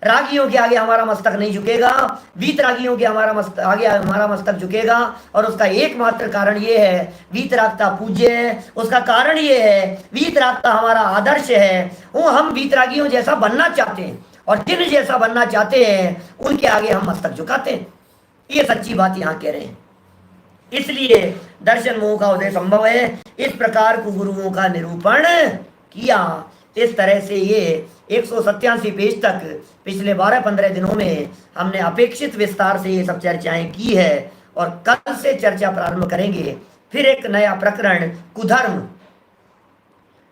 रागियों के आगे हमारा मस्तक नहीं झुकेगा, वीतरागियों के आगे हमारा मस्तक झुकेगा। और उसका एकमात्र कारण ये है, वीतरागता पूज्य है, उसका कारण ये है, वीतरागता हमारा आदर्श है। वो हम वीतरागियों जैसा बनना चाहते हैं, और जिन जैसा बनना चाहते हैं उनके आगे हम मस्तक झुकाते हैं। ये सच्ची बात यहाँ कह रहे हैं। इसलिए दर्शन मोह का उदय संभव है। इस प्रकार को गुरुओं का निरूपण किया। इस तरह से ये 187 पेज तक पिछले 12-15 दिनों में हमने अपेक्षित विस्तार से ये सब चर्चाएं की है। और कल से चर्चा प्रारंभ करेंगे फिर एक नया प्रकरण, कुधर्म।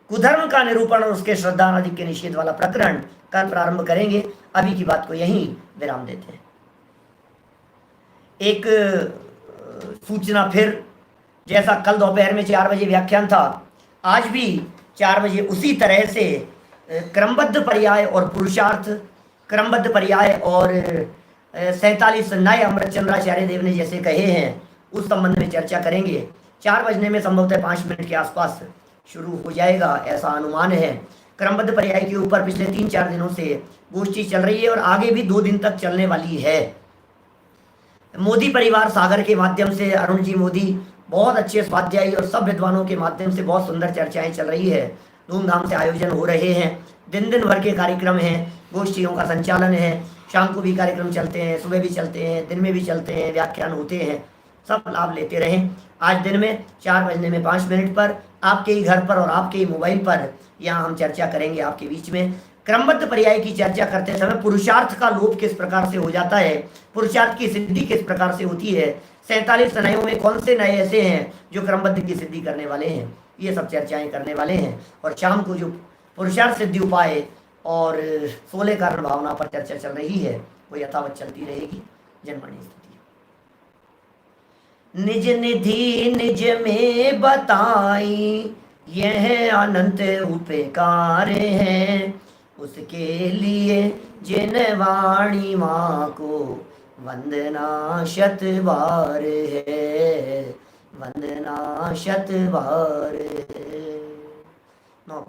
कुधर्म का निरूपण और उसके श्रद्धानादि के निषेध वाला प्रकरण कल प्रारंभ करेंगे। अभी की बात को यहीं विराम देते हैं। एक सूचना फिर, जैसा कल दोपहर में 4 बजे व्याख्यान था, आज भी 4 बजे उसी तरह से क्रमबद्ध पर्याय और पुरुषार्थ, क्रमबद्ध पर्याय और 47 नए अमृतचंद्राचार्य देव ने जैसे कहे हैं उस संबंध में चर्चा करेंगे। 4 बजने में संभवतः 5 मिनट के आसपास शुरू हो जाएगा, ऐसा अनुमान है। क्रमबद्ध पर्याय के ऊपर पिछले 3-4 दिनों से गोष्ठी चल रही है और आगे भी 2 दिन तक चलने वाली है। मोदी परिवार सागर के माध्यम से अरुण जी मोदी बहुत अच्छे स्वाध्यायी और सब विद्वानों के माध्यम से बहुत सुंदर चर्चाएं चल रही है, धूमधाम से आयोजन हो रहे हैं। दिन दिन भर के कार्यक्रम हैं, गोष्ठियों का संचालन है, शाम को भी कार्यक्रम चलते हैं, सुबह भी चलते हैं, दिन में भी चलते हैं, व्याख्यान होते हैं, सब लाभ लेते रहें। आज दिन में 4 बजने में 5 मिनट पर आपके ही घर पर और आपके ही मोबाइल पर यहाँ हम चर्चा करेंगे आपके बीच में। क्रमबद्ध पर्याय की चर्चा करते समय पुरुषार्थ का लोप किस प्रकार से हो जाता है, पुरुषार्थ की सिद्धि किस प्रकार से होती है, 47 नयों में कौन से नए ऐसे हैं जो क्रमबद्ध की सिद्धि करने वाले हैं, ये सब चर्चाएं करने वाले हैं। और शाम को जो पुरुषार्थ सिद्धि उपाय और 16 कारण भावना पर चर्चा चल रही है वो यथावत चलती रहेगी। जनमणि स्तुति। निज निधि निज में बताई यह अनंत उपकार है, उसके लिए जिन वाणी माँ को वंदना शत बार है, वंदना शत बार है। नौ